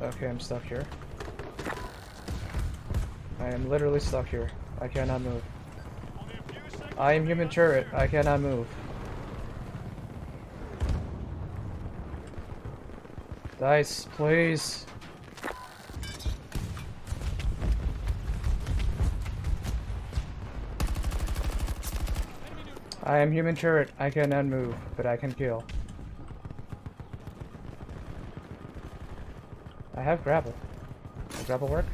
Okay, I'm stuck here. I am literally stuck here. I cannot move. I am human turret. I cannot move. Dice, please. I am human turret. I cannot move, but I can kill. I have grapple. Does grapple work?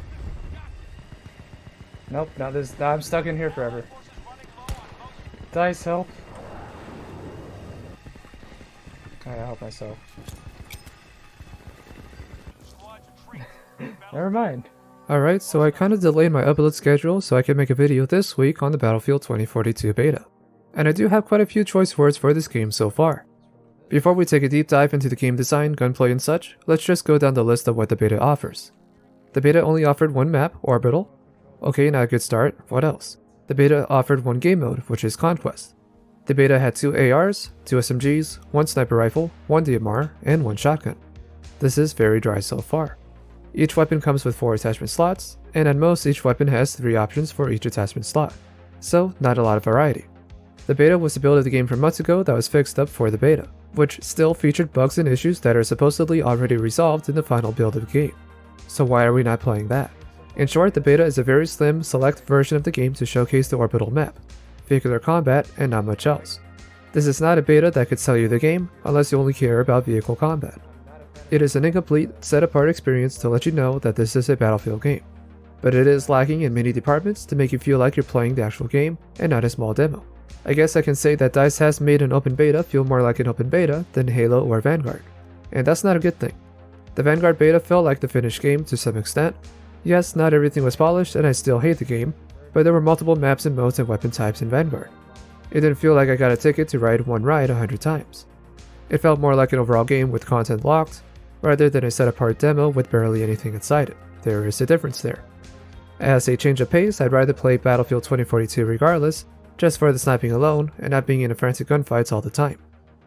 Nope, now I'm stuck in here forever. Dice, help. Alright, I'll help myself. Never mind. Alright, so I kinda delayed my upload schedule so I can make a video this week on the Battlefield 2042 beta. And I do have quite a few choice words for this game so far. Before we take a deep dive into the game design, gunplay and such, let's just go down the list of what the beta offers. The beta only offered one map, Orbital. Okay, not a good start. What else? The beta offered one game mode, which is Conquest. The beta had 2 ARs, 2 SMGs, 1 sniper rifle, 1 DMR, and 1 shotgun. This is very dry so far. Each weapon comes with 4 attachment slots, and at most each weapon has 3 options for each attachment slot. So, not a lot of variety. The beta was the build of the game from months ago that was fixed up for the beta, which still featured bugs and issues that are supposedly already resolved in the final build of the game. So why are we not playing that? In short, the beta is a very slim, select version of the game to showcase the Orbital map, vehicular combat, and not much else. This is not a beta that could sell you the game, unless you only care about vehicle combat. It is an incomplete, set-apart experience to let you know that this is a Battlefield game. But it is lacking in many departments to make you feel like you're playing the actual game, and not a small demo. I guess I can say that DICE has made an open beta feel more like an open beta than Halo or Vanguard. And that's not a good thing. The Vanguard beta felt like the finished game to some extent. Yes, not everything was polished and I still hate the game, but there were multiple maps and modes and weapon types in Vanguard. It didn't feel like I got a ticket to ride one ride 100 times. It felt more like an overall game with content locked, rather than a set-apart demo with barely anything inside it. There is a difference there. As a change of pace, I'd rather play Battlefield 2042 regardless, just for the sniping alone and not being in a frantic gunfights all the time.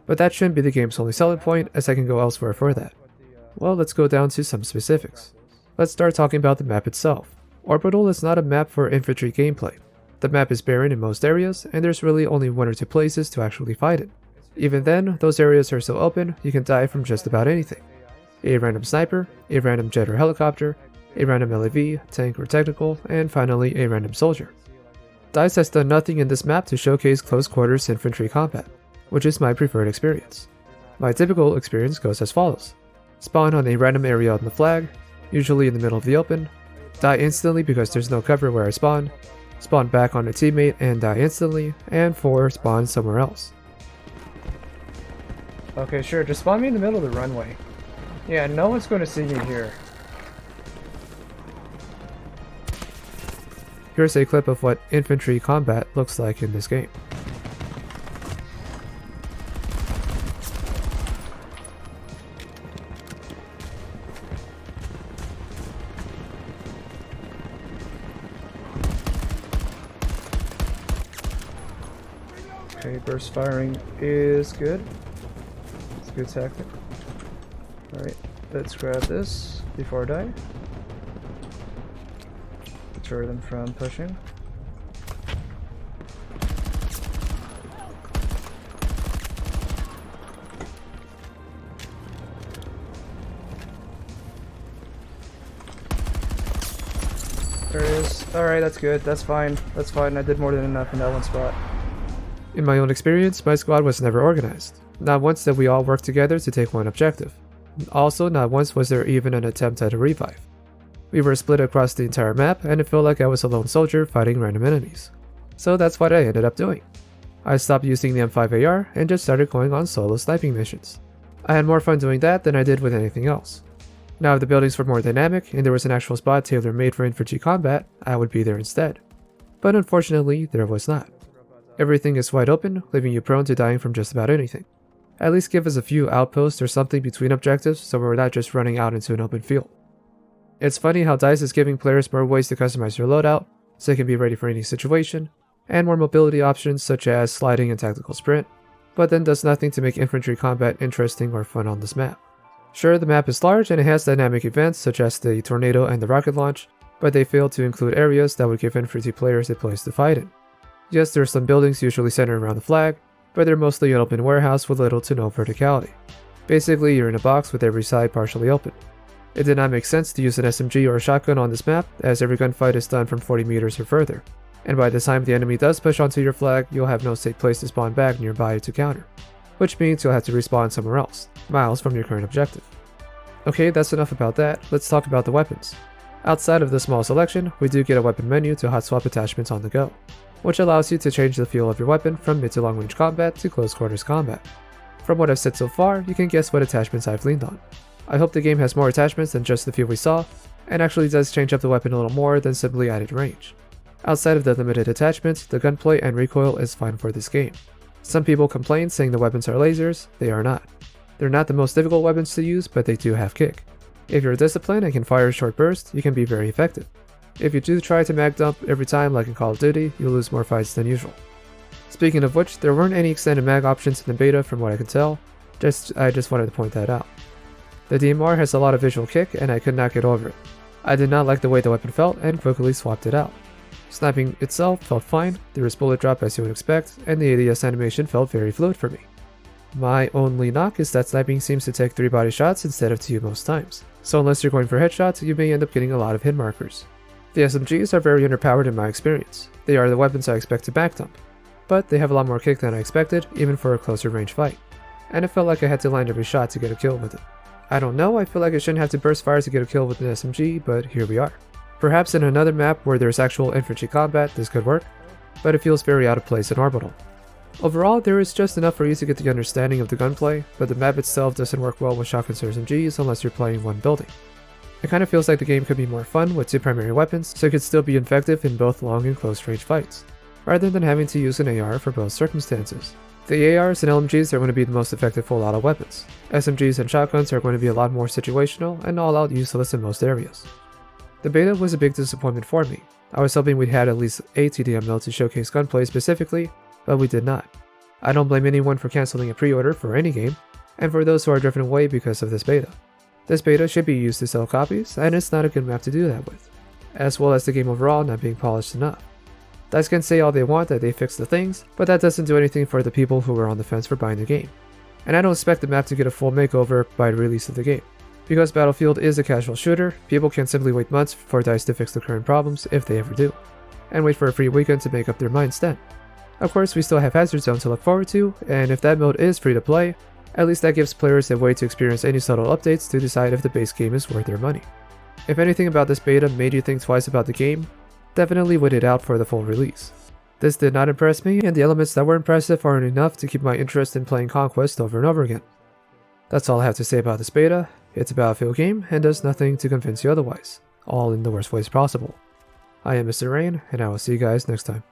But that shouldn't be the game's only selling point, as I can go elsewhere for that. Well, let's go down to some specifics. Let's start talking about the map itself. Orbital is not a map for infantry gameplay. The map is barren in most areas, and there's really only 1 or 2 places to actually fight it. Even then, those areas are so open, you can die from just about anything. A random sniper, a random jet or helicopter, a random LAV, tank or technical, and finally a random soldier. DICE has done nothing in this map to showcase close quarters infantry combat, which is my preferred experience. My typical experience goes as follows. Spawn on a random area on the flag, usually in the middle of the open, die instantly because there's no cover where I spawn back on a teammate and die instantly, and 4 spawn somewhere else. Okay, sure, just spawn me in the middle of the runway. Yeah, no one's going to see me here. Here's a clip of what infantry combat looks like in this game. Okay, burst firing is good. It's a good tactic. Alright, let's grab this before I die. Deter them from pushing. There it is. Alright, that's good. That's fine. That's fine. I did more than enough in that one spot. In my own experience, my squad was never organized. Not once did we all work together to take one objective. Also, not once was there even an attempt at a revive. We were split across the entire map, and it felt like I was a lone soldier fighting random enemies. So that's what I ended up doing. I stopped using the M5AR and just started going on solo sniping missions. I had more fun doing that than I did with anything else. Now if the buildings were more dynamic and there was an actual spot tailor-made for infantry combat, I would be there instead. But unfortunately, there was not. Everything is wide open, leaving you prone to dying from just about anything. At least give us a few outposts or something between objectives so we're not just running out into an open field. It's funny how DICE is giving players more ways to customize your loadout, so they can be ready for any situation, and more mobility options such as sliding and tactical sprint, but then does nothing to make infantry combat interesting or fun on this map. Sure, the map is large and it has dynamic events such as the tornado and the rocket launch, but they failed to include areas that would give infantry players a place to fight in. Yes, there are some buildings usually centered around the flag, but they're mostly an open warehouse with little to no verticality. Basically, you're in a box with every side partially open. It did not make sense to use an SMG or a shotgun on this map, as every gunfight is done from 40 meters or further, and by the time the enemy does push onto your flag, you'll have no safe place to spawn back nearby to counter, which means you'll have to respawn somewhere else, miles from your current objective. Okay, that's enough about that, let's talk about the weapons. Outside of the small selection, we do get a weapon menu to hot swap attachments on the go, which allows you to change the feel of your weapon from mid to long range combat to close quarters combat. From what I've said so far, you can guess what attachments I've leaned on. I hope the game has more attachments than just the few we saw, and actually does change up the weapon a little more than simply added range. Outside of the limited attachments, the gunplay and recoil is fine for this game. Some people complain saying the weapons are lasers, they are not. They're not the most difficult weapons to use, but they do have kick. If you're disciplined and can fire a short burst, you can be very effective. If you do try to mag dump every time like in Call of Duty, you'll lose more fights than usual. Speaking of which, there weren't any extended mag options in the beta from what I could tell, I just wanted to point that out. The DMR has a lot of visual kick and I could not get over it. I did not like the way the weapon felt and quickly swapped it out. Sniping itself felt fine, there was bullet drop as you would expect, and the ADS animation felt very fluid for me. My only knock is that sniping seems to take 3 body shots instead of 2 most times, so unless you're going for headshots, you may end up getting a lot of hit markers. The SMGs are very underpowered in my experience. They are the weapons I expect to back dump, but they have a lot more kick than I expected, even for a closer range fight, and it felt like I had to land every shot to get a kill with it. I don't know, I feel like I shouldn't have to burst fire to get a kill with an SMG, but here we are. Perhaps in another map where there's actual infantry combat, this could work, but it feels very out of place in Orbital. Overall, there is just enough for you to get the understanding of the gunplay, but the map itself doesn't work well with shotguns or SMGs unless you're playing one building. It kind of feels like the game could be more fun with 2 primary weapons, so it could still be effective in both long and close range fights, rather than having to use an AR for both circumstances. The ARs and LMGs are going to be the most effective full auto weapons. SMGs and shotguns are going to be a lot more situational and all out useless in most areas. The beta was a big disappointment for me. I was hoping we'd had at least a TDM mode to showcase gunplay specifically, but we did not. I don't blame anyone for cancelling a pre-order for any game, and for those who are driven away because of this beta. This beta should be used to sell copies, and it's not a good map to do that with, as well as the game overall not being polished enough. DICE can say all they want that they fixed the things, but that doesn't do anything for the people who were on the fence for buying the game. And I don't expect the map to get a full makeover by the release of the game. Because Battlefield is a casual shooter, people can simply wait months for DICE to fix the current problems, if they ever do, and wait for a free weekend to make up their minds then. Of course, we still have Hazard Zone to look forward to, and if that mode is free to play, at least that gives players a way to experience any subtle updates to decide if the base game is worth their money. If anything about this beta made you think twice about the game, definitely wait it out for the full release. This did not impress me, and the elements that were impressive aren't enough to keep my interest in playing Conquest over and over again. That's all I have to say about this beta. It's a Battlefield game, and does nothing to convince you otherwise, all in the worst ways possible. I am Mr. Rain, and I will see you guys next time.